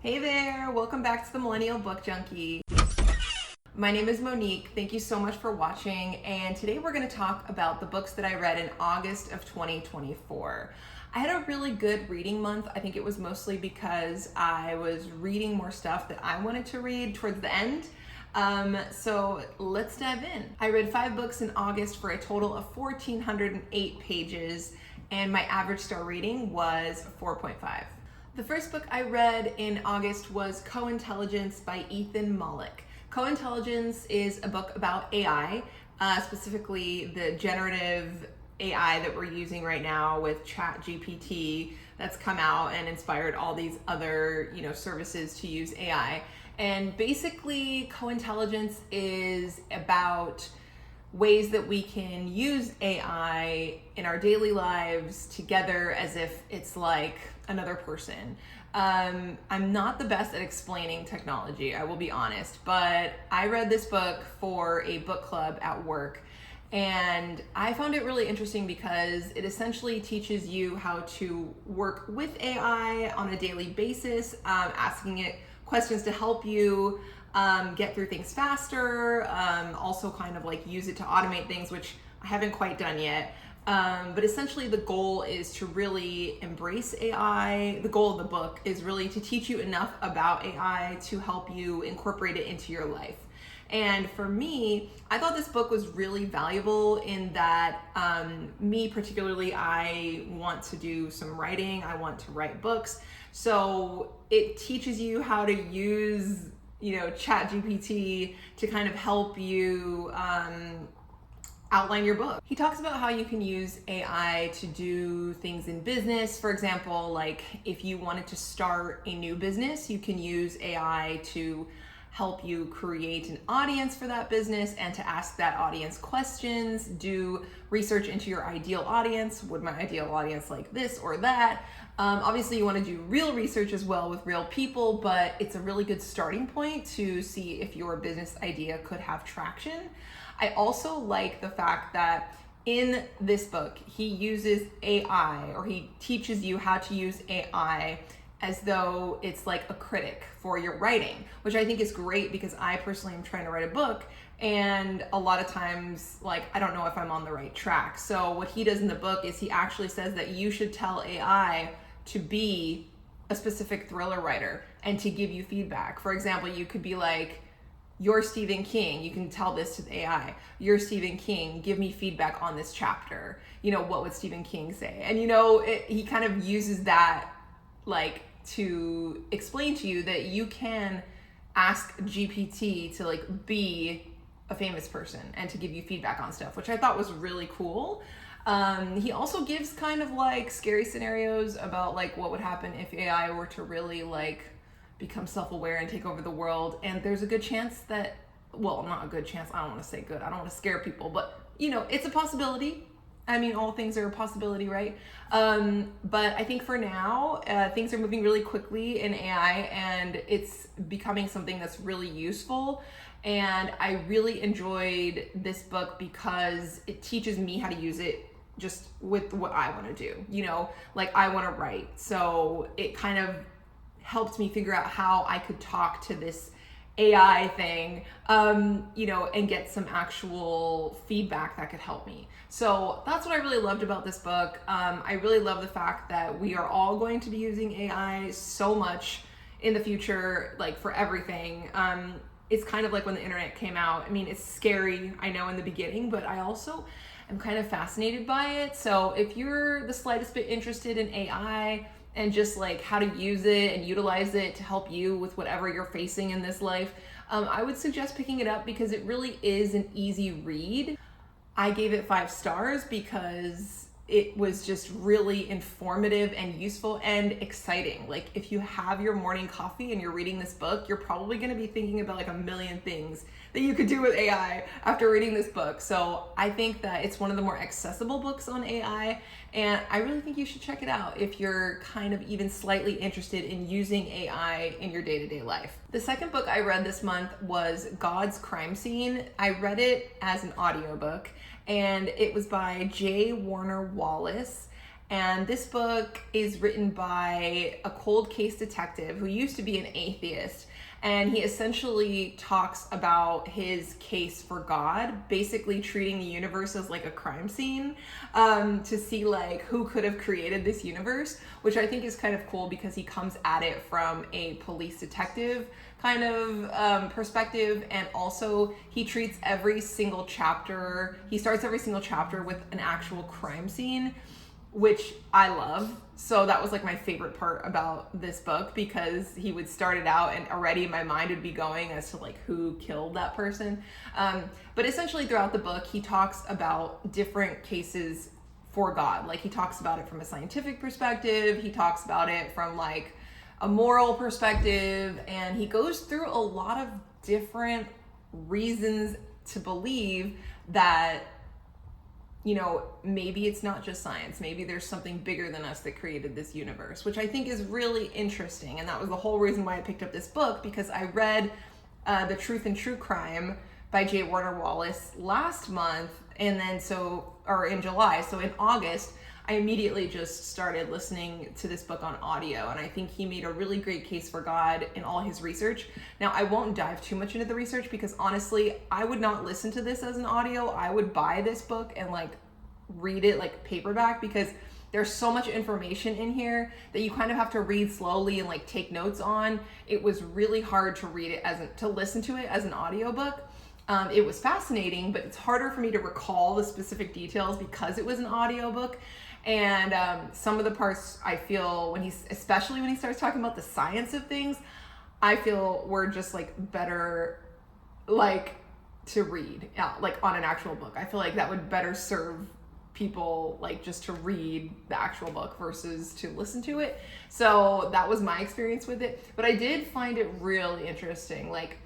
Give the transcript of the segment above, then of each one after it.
Hey there, welcome back to the Millennial Book Junkie. My name is Monique. Thank you so much for watching. And today we're going to talk about the books that I read in August of 2024. I had a really good reading month. I think it was mostly because I was reading more stuff that I wanted to read towards the end. So let's dive in. I read 5 books in August for a total of 1,408 pages, and my average star rating was 4.5. The first book I read in August was Co-Intelligence by Ethan Mollick. Co-Intelligence is a book about AI, specifically the generative AI that we're using right now with ChatGPT that's come out and inspired all these other, services to use AI. And basically, Co-Intelligence is about ways that we can use AI in our daily lives together as if it's like another person. I'm not the best at explaining technology, I will be honest, but I read this book for a book club at work, and I found it really interesting because it essentially teaches you how to work with AI on a daily basis, asking it questions to help you get through things faster, also kind of like use it to automate things, which I haven't quite done yet. But essentially the goal is to really embrace AI. The goal of the book is really to teach you enough about AI to help you incorporate it into your life. And for me, I thought this book was really valuable in that me particularly, I want to do some writing. I want to write books. So it teaches you how to use ChatGPT to kind of help you outline your book. He talks about how you can use AI to do things in business. For example, like if you wanted to start a new business, you can use AI to help you create an audience for that business and to ask that audience questions, do research into your ideal audience. Would my ideal audience like this or that? Obviously you want to do real research as well with real people, but it's a really good starting point to see if your business idea could have traction. I also like the fact that in this book, he uses AI, or he teaches you how to use AI as though it's like a critic for your writing, which I think is great because I personally am trying to write a book, and a lot of times, like, I don't know if I'm on the right track. So what he does in the book is he actually says that you should tell AI to be a specific thriller writer and to give you feedback. For example, you could be like, you're Stephen King, you can tell this to the AI. You're Stephen King, give me feedback on this chapter. What would Stephen King say? And he kind of uses that like to explain to you that you can ask GPT to like be a famous person and to give you feedback on stuff, which I thought was really cool. He also gives kind of like scary scenarios about like what would happen if AI were to really like become self-aware and take over the world. And there's a good chance that, well, not a good chance, I don't want to say good, I don't want to scare people, but it's a possibility. I mean, all things are a possibility, right? But I think for now, things are moving really quickly in AI, and it's becoming something that's really useful. And I really enjoyed this book because it teaches me how to use it just with what I want to do. Like I want to write. So it kind of helped me figure out how I could talk to this AI thing, and get some actual feedback that could help me. So that's what I really loved about this book. I really love the fact that we are all going to be using AI so much in the future, like for everything. It's kind of like when the internet came out. I mean, it's scary, I know, in the beginning, but I also am kind of fascinated by it. So if you're the slightest bit interested in AI and just like how to use it and utilize it to help you with whatever you're facing in this life, I would suggest picking it up because it really is an easy read. I gave it 5 stars because it was just really informative and useful and exciting. Like if you have your morning coffee and you're reading this book, you're probably going to be thinking about like a million things that you could do with AI after reading this book. So I think that it's one of the more accessible books on AI, and I really think you should check it out if you're kind of even slightly interested in using AI in your day-to-day life. The second book I read this month was God's Crime Scene. I read it as an audiobook, and it was by J. Warner Wallace. And this book is written by a cold case detective who used to be an atheist. And he essentially talks about his case for God, basically treating the universe as like a crime scene, to see like who could have created this universe, which I think is kind of cool because he comes at it from a police detective kind of perspective. And also he treats every single chapter, he starts every single chapter with an actual crime scene, which I love. So that was like my favorite part about this book, because he would start it out and already my mind would be going as to like who killed that person. But essentially throughout the book, he talks about different cases for God. Like he talks about it from a scientific perspective, he talks about it from like a moral perspective, and he goes through a lot of different reasons to believe that, you know, maybe it's not just science. Maybe there's something bigger than us that created this universe, which I think is really interesting. And that was the whole reason why I picked up this book, because I read The Truth in True Crime by J. Warner Wallace last month. And then in July. So in August, I immediately just started listening to this book on audio. And I think he made a really great case for God in all his research. Now, I won't dive too much into the research because honestly, I would not listen to this as an audio. I would buy this book and like read it like paperback, because there's so much information in here that you kind of have to read slowly and like take notes on. It was really hard to read it to listen to it as an audiobook. It was fascinating, but it's harder for me to recall the specific details because it was an audiobook. And some of the parts I feel especially when he starts talking about the science of things, I feel were just like better like to read like on an actual book. I feel like that would better serve people like just to read the actual book versus to listen to it. So that was my experience with it. But I did find it really interesting. Like,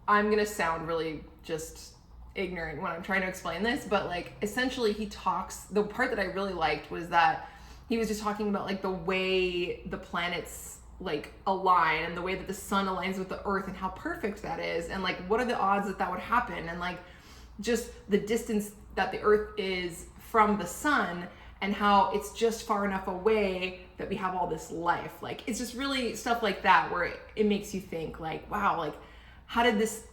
I'm gonna sound really just ignorant when I'm trying to explain this, but like essentially the part that I really liked was that he was just talking about like the way the planets like align and the way that the sun aligns with the earth and how perfect that is, and like what are the odds that would happen, and like just the distance that the earth is from the sun and how it's just far enough away that we have all this life. Like it's just really stuff like that where it makes you think like, wow, like how did this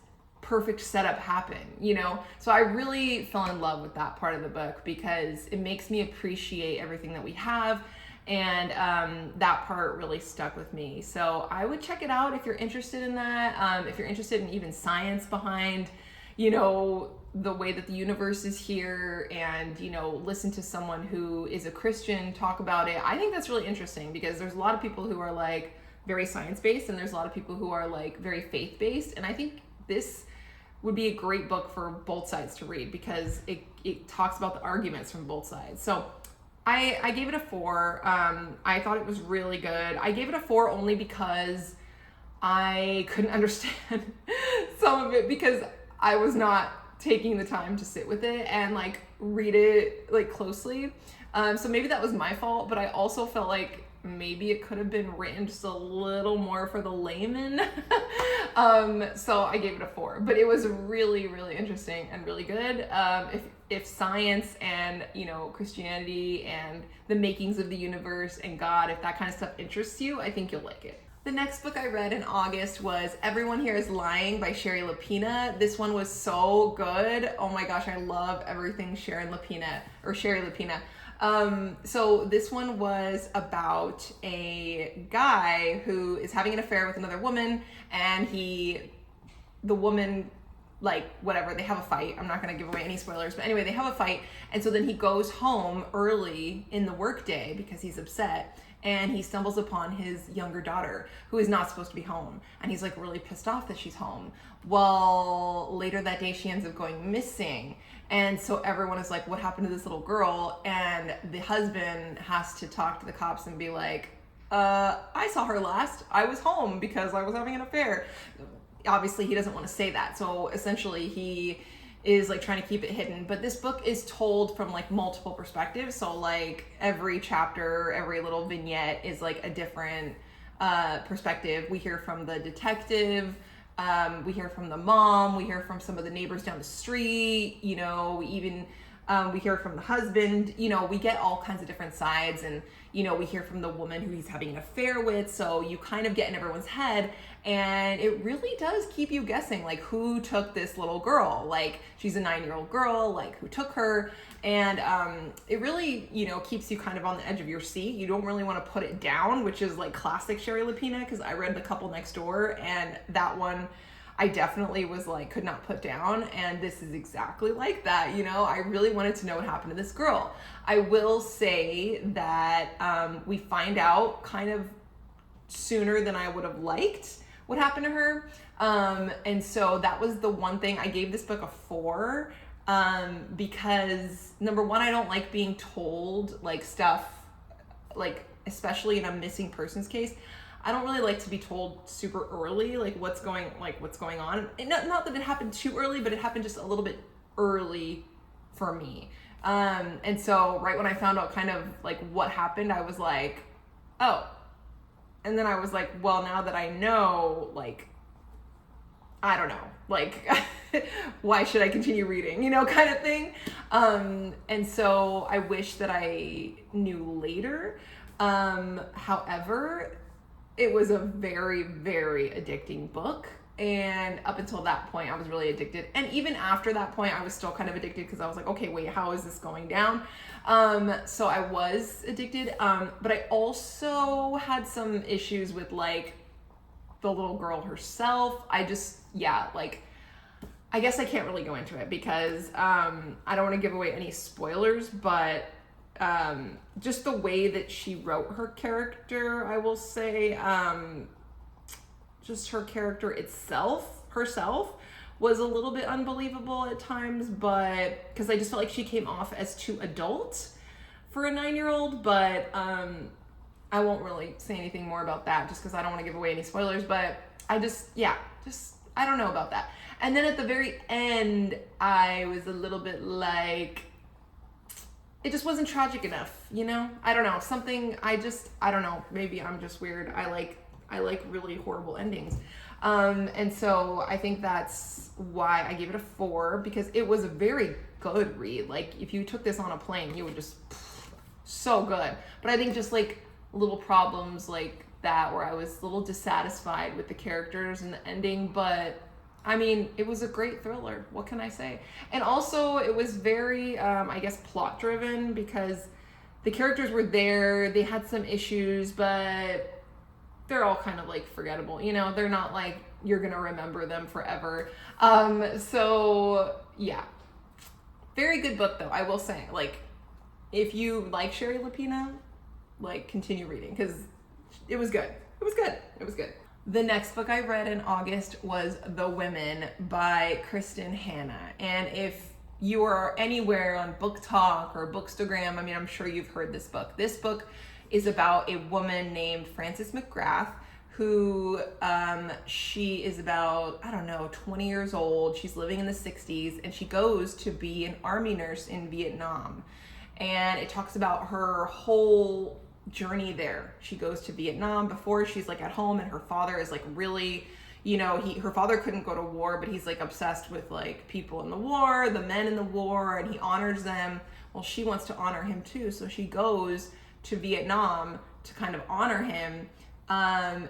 perfect setup happen, you know? So I really fell in love with that part of the book because it makes me appreciate everything that we have, and that part really stuck with me. So I would check it out if you're interested in that. If you're interested in even science behind, you know, the way that the universe is here, and, you know, listen to someone who is a Christian talk about it. I think that's really interesting because there's a lot of people who are like very science-based and there's a lot of people who are like very faith-based, and I think this would be a great book for both sides to read because it talks about the arguments from both sides. So I gave it a 4. I thought it was really good. I gave it a 4 only because I couldn't understand some of it because I was not taking the time to sit with it and like read it like closely. So maybe that was my fault, but I also felt like maybe it could have been written just a little more for the layman. So I gave it a 4, but it was really, really interesting and really good. If science and, you know, Christianity and the makings of the universe and God, if that kind of stuff interests you, I think you'll like it. The next book I read in August was Everyone Here is Lying by Sherry Lapina. This one was so good. Oh my gosh, I love everything Sherry Lapina. So this one was about a guy who is having an affair with another woman, and the woman, like, whatever, they have a fight. I'm not going to give away any spoilers, but anyway, they have a fight. And so then he goes home early in the workday because he's upset, and he stumbles upon his younger daughter who is not supposed to be home. And he's like really pissed off that she's home. Well, later that day, she ends up going missing. And so everyone is like, what happened to this little girl? And the husband has to talk to the cops and be like, I saw her last. I was home because I was having an affair. Obviously, he doesn't want to say that. So essentially, he is like trying to keep it hidden. But this book is told from like multiple perspectives. So like every chapter, every little vignette is like a different perspective. We hear from the detective. We hear from the mom, we hear from some of the neighbors down the street, you know, we even We hear from the husband, we get all kinds of different sides, and we hear from the woman who he's having an affair with, so you kind of get in everyone's head, and it really does keep you guessing, like, who took this little girl? Like, she's a 9-year-old girl, like, who took her? And it really, keeps you kind of on the edge of your seat. You don't really want to put it down, which is like classic Sherry Lapina, because I read The Couple Next Door, and that one I definitely was like, could not put down. And this is exactly like that. I really wanted to know what happened to this girl. I will say that we find out kind of sooner than I would have liked what happened to her. And so that was the one thing. I gave this book a 4 because number one, I don't like being told like stuff, like especially in a missing persons case. I don't really like to be told super early, like what's going on. And not that it happened too early, but it happened just a little bit early for me. And so right when I found out kind of like what happened, I was like, oh. And then I was like, well, now that I know, like, I don't know, like, why should I continue reading, kind of thing. And so I wish that I knew later. However, it was a very, very addicting book. And up until that point, I was really addicted. And even after that point, I was still kind of addicted because I was like, okay, wait, how is this going down? So I was addicted. But I also had some issues with like the little girl herself. I guess I can't really go into it because I don't want to give away any spoilers, but just the way that she wrote her character, I will say, just her character herself was a little bit unbelievable at times, but because I just felt like she came off as too adult for a 9-year-old, but I won't really say anything more about that just because I don't want to give away any spoilers, but I don't know about that. And then at the very end, I was a little bit like, it just wasn't tragic enough, I don't know, I don't know, maybe I'm just weird. I like really horrible endings. And so I think that's why I gave it a 4, because it was a very good read. Like if you took this on a plane, you would just, so good. But I think just like little problems like that where I was a little dissatisfied with the characters and the ending, but I mean, it was a great thriller. What can I say? And also it was very, I guess, plot driven because the characters were there. They had some issues, but they're all kind of like forgettable. They're not like you're going to remember them forever. So yeah, very good book though. I will say, like, if you like Sherry Lapina, like continue reading because it was good. It was good. It was good. The next book I read in August was The Women by Kristen Hanna. And if you are anywhere on Book Talk or Bookstagram, I mean, I'm sure you've heard this book. This book is about a woman named Frances McGrath who, she is about, 20 years old. She's living in the 60s and she goes to be an army nurse in Vietnam. And it talks about her whole journey there. She goes to Vietnam before she's like at home, and her father is like really, her father couldn't go to war, but he's like obsessed with like people in the war, the men in the war, and he honors them. Well, she wants to honor him too, so she goes to Vietnam to kind of honor him.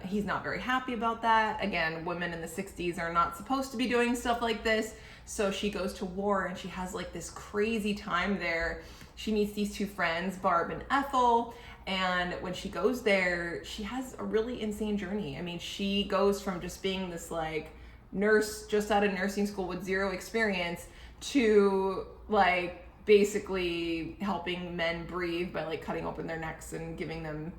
He's not very happy about that. Again, women in the 60s are not supposed to be doing stuff like this. So she goes to war and she has like this crazy time there. She meets these two friends, Barb and Ethel. And when she goes there, she has a really insane journey. I mean, she goes from just being this like nurse just out of nursing school with zero experience to like basically helping men breathe by like cutting open their necks and giving them,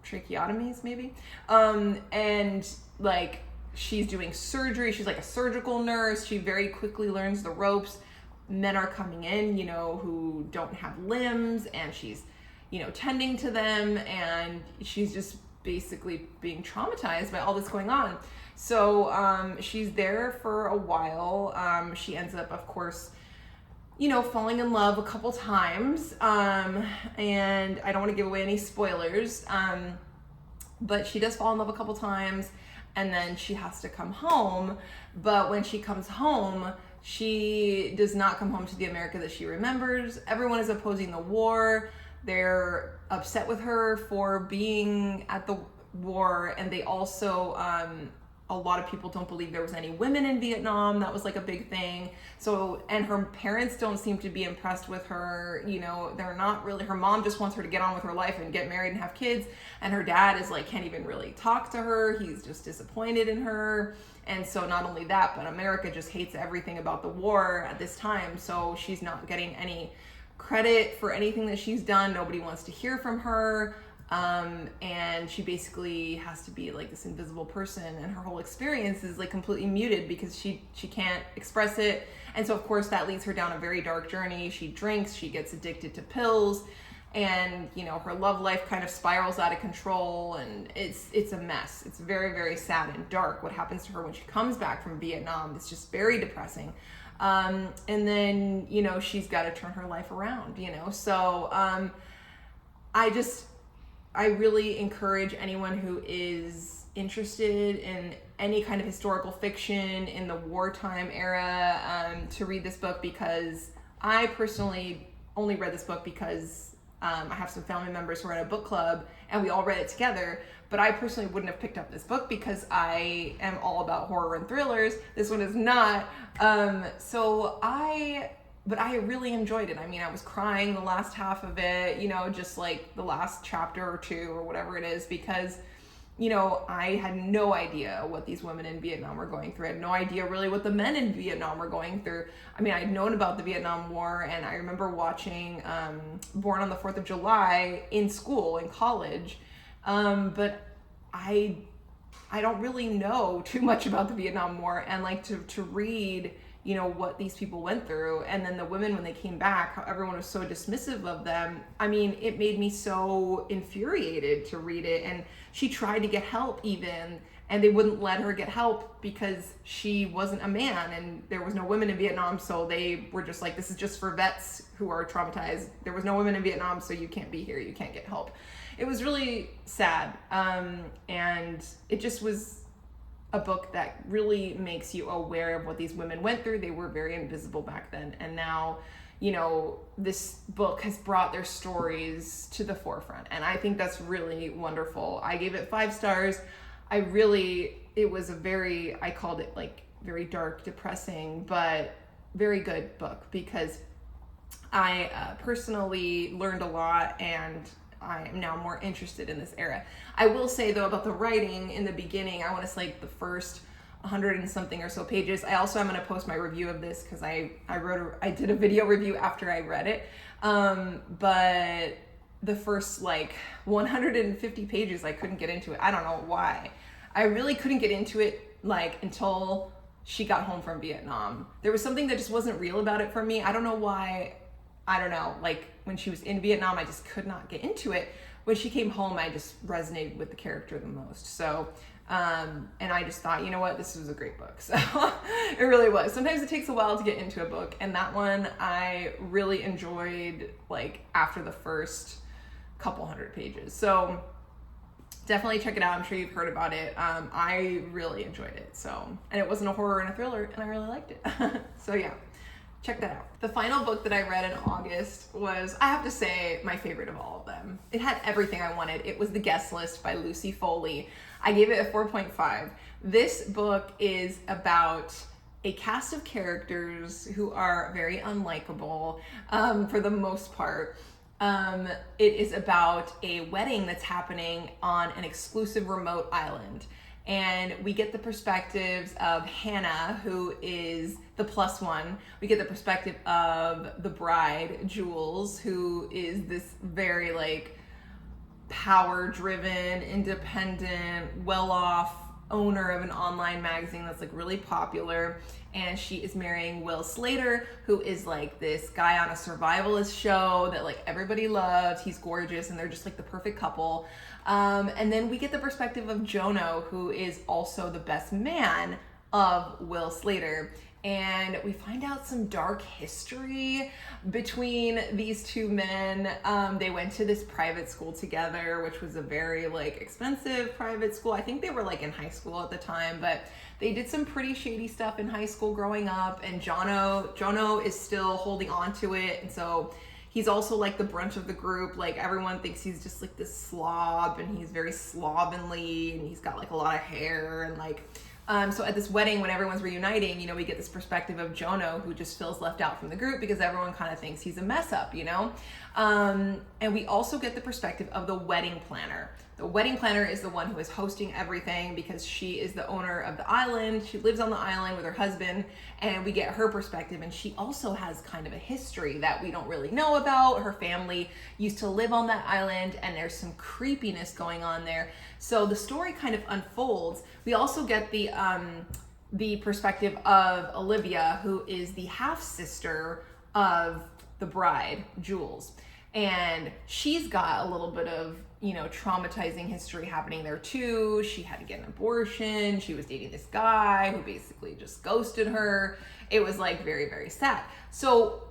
tracheotomies maybe. And like she's doing surgery. She's like a surgical nurse. She very quickly learns the ropes. Men are coming in, who don't have limbs, and she's tending to them, and she's just basically being traumatized by all this going on. So she's there for a while. She ends up, of course, falling in love a couple times. And I don't want to give away any spoilers, but she does fall in love a couple times, and then she has to come home. But when she comes home, She does not come home to the America that she remembers. Everyone is opposing the war. They're upset with her for being at the war, and they also a lot of people don't believe there was any women in Vietnam. That was like a big thing. So, and her parents don't seem to be impressed with her. You know, they're not really, her mom just wants her to get on with her life and get married and have kids. And her dad is like, can't even really talk to her. He's just disappointed in her. And so not only that, but America just hates everything about the war at this time. So she's not getting any credit for anything that she's done. Nobody wants to hear from her. And she basically has to be like this invisible person, and her whole experience is like completely muted because she can't express it. And so of course that leads her down a very dark journey. She drinks, she gets addicted to pills, and you know, her love life kind of spirals out of control, and it's a mess. It's very, very sad and dark what happens to her when she comes back from Vietnam. It's just very depressing. And then, you know, she's got to turn her life around, you know. So I really encourage anyone who is interested in any kind of historical fiction in the wartime era to read this book, because I personally only read this book because I have some family members who are in a book club and we all read it together. But I personally wouldn't have picked up this book because I am all about horror and thrillers. This one is not. But I really enjoyed it. I mean, I was crying the last half of it, you know, just like the last chapter or two or whatever it is, because, you know, I had no idea what these women in Vietnam were going through. I had no idea really what the men in Vietnam were going through. I mean, I'd known about the Vietnam War, and I remember watching Born on the 4th of July in school, in college, but I don't really know too much about the Vietnam War, and like to read, you know, what these people went through. And then the women, when they came back, how everyone was so dismissive of them. I mean, it made me so infuriated to read it. And she tried to get help even, and they wouldn't let her get help because she wasn't a man and there was no women in Vietnam. So they were just like, this is just for vets who are traumatized. There was no women in Vietnam, so you can't be here, you can't get help. It was really sad. And it just was a book that really makes you aware of what these women went through. They were very invisible back then, and now, you know, this book has brought their stories to the forefront, and I think that's really wonderful. I gave it 5 stars. It was I called it like very dark, depressing, but very good book, because I personally learned a lot, and I am now more interested in this era. I will say though about the writing in the beginning, I want to say like the first 100 and something or so pages. I also am going to post my review of this because I did a video review after I read it. But the first like 150 pages, I couldn't get into it. I don't know why. I really couldn't get into it like until she got home from Vietnam. There was something that just wasn't real about it for me. I don't know why. I don't know, like when she was in Vietnam, I just could not get into it. When she came home, I just resonated with the character the most. So, and I just thought, you know what, this was a great book. So it really was. Sometimes it takes a while to get into a book, and that one I really enjoyed like after the first couple 100 pages. So definitely check it out. I'm sure you've heard about it. I really enjoyed it. So, and it wasn't a horror and a thriller, and I really liked it. So yeah. Check that out. The final book that I read in August was, I have to say, my favorite of all of them. It had everything I wanted. It was The Guest List by Lucy Foley. I gave it a 4.5. This book is about a cast of characters who are very unlikable for the most part. It is about a wedding that's happening on an exclusive remote island. And we get the perspectives of Hannah, who is the plus one. We get the perspective of the bride, Jules, who is this very like power-driven, independent, well-off owner of an online magazine that's like really popular. And she is marrying Will Slater, who is like this guy on a survivalist show that like everybody loves. He's gorgeous, and they're just like the perfect couple. And then we get the perspective of Jono, who is also the best man of Will Slater. and we find out some dark history between these two men. They went to this private school together, which was a very like expensive private school. I think they were like in high school at the time, but they did some pretty shady stuff in high school growing up, and Jono is still holding on to it, and so he's also like the brunt of the group. Like everyone thinks he's just like this slob, and he's very slovenly, and he's got like a lot of hair, and like so at this wedding, when everyone's reuniting, you know, we get this perspective of Jono, who just feels left out from the group because everyone kind of thinks he's a mess up, you know? And we also get the perspective of the wedding planner. The wedding planner is the one who is hosting everything because she is the owner of the island. She lives on the island with her husband, and we get her perspective. And she also has kind of a history that we don't really know about. Her family used to live on that island, and there's some creepiness going on there. So the story kind of unfolds. We also get the perspective of Olivia, who is the half sister of the bride, Jules. And she's got a little bit of, you know, traumatizing history happening there too. She had to get an abortion. She was dating this guy who basically just ghosted her. It was like very, very sad. So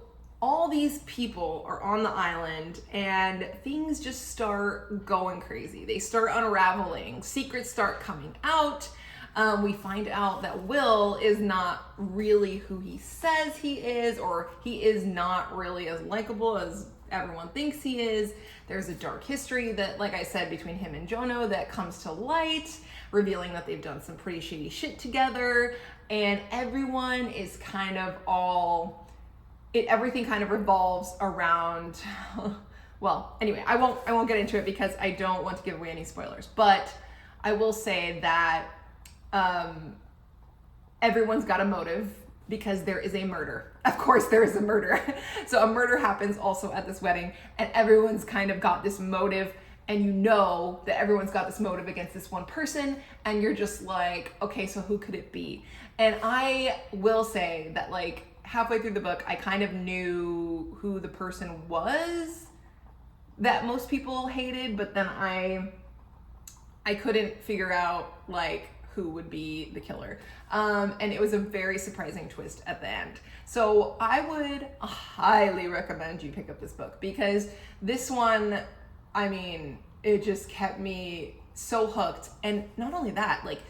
all these people are on the island, and things just start going crazy. They start unraveling. Secrets start coming out. We find out that Will is not really who he says he is, or he is not really as likable as everyone thinks he is. There's a dark history that, like I said, between him and Jono that comes to light, revealing that they've done some pretty shady shit together, and everyone is kind of everything kind of revolves around, well, anyway, I won't get into it because I don't want to give away any spoilers, but I will say that everyone's got a motive because there is a murder. Of course there is a murder. So a murder happens also at this wedding, and everyone's kind of got this motive, and you know that everyone's got this motive against this one person, and you're just like, okay, so who could it be? And I will say that like halfway through the book, I kind of knew who the person was that most people hated, but then I couldn't figure out like who would be the killer. And it was a very surprising twist at the end. So I would highly recommend you pick up this book, because this one, I mean, it just kept me so hooked. And not only that, like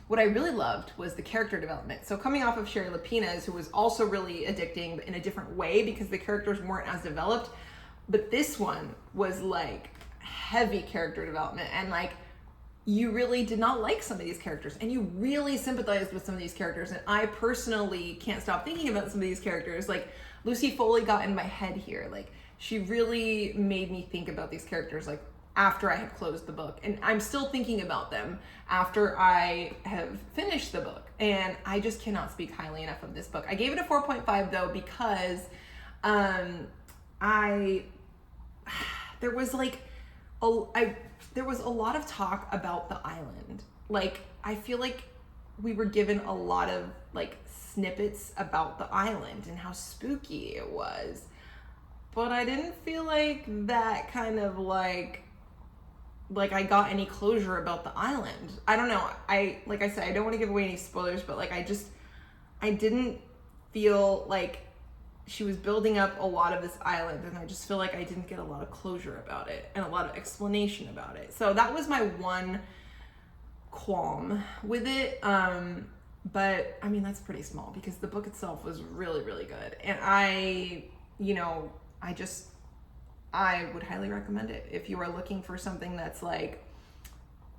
what I really loved was the character development. So coming off of Sherry Lapina's, who was also really addicting but in a different way because the characters weren't as developed, but this one was like heavy character development, and like you really did not like some of these characters, and you really sympathized with some of these characters. And I personally can't stop thinking about some of these characters. Like Lucy Foley got in my head here. Like she really made me think about these characters like after I had closed the book, and I'm still thinking about them after I have finished the book. And I just cannot speak highly enough of this book. I gave it a 4.5 though, because there was a lot of talk about the island. Like, I feel like we were given a lot of like snippets about the island and how spooky it was, but I didn't feel like that kind of like I got any closure about the island. I don't know. Like I said, I don't want to give away any spoilers, but like I didn't feel like she was building up a lot of this island, and I just feel like I didn't get a lot of closure about it and a lot of explanation about it. So that was my one qualm with it. But I mean, that's pretty small because the book itself was really, really good. And I would highly recommend it if you are looking for something that's like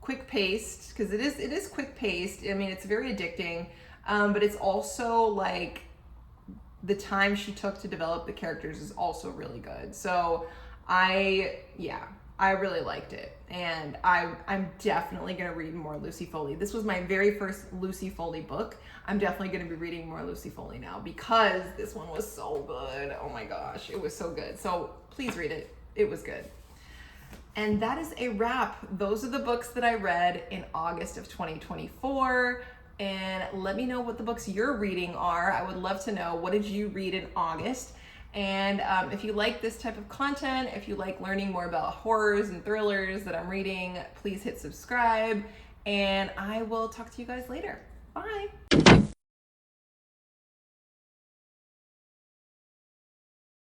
quick paced, because it is quick paced. I mean, it's very addicting, but it's also like the time she took to develop the characters is also really good. So I really liked it, and I'm definitely gonna read more Lucy Foley. This was my very first Lucy Foley book. I'm definitely gonna be reading more Lucy Foley now because this one was so good. Oh my gosh, it was so good. So please read it. It was good. And that is a wrap. Those are the books that I read in August of 2024. And let me know what the books you're reading are. I would love to know, what did you read in August? And if you like this type of content, if you like learning more about horrors and thrillers that I'm reading, please hit subscribe, and I will talk to you guys later. Bye.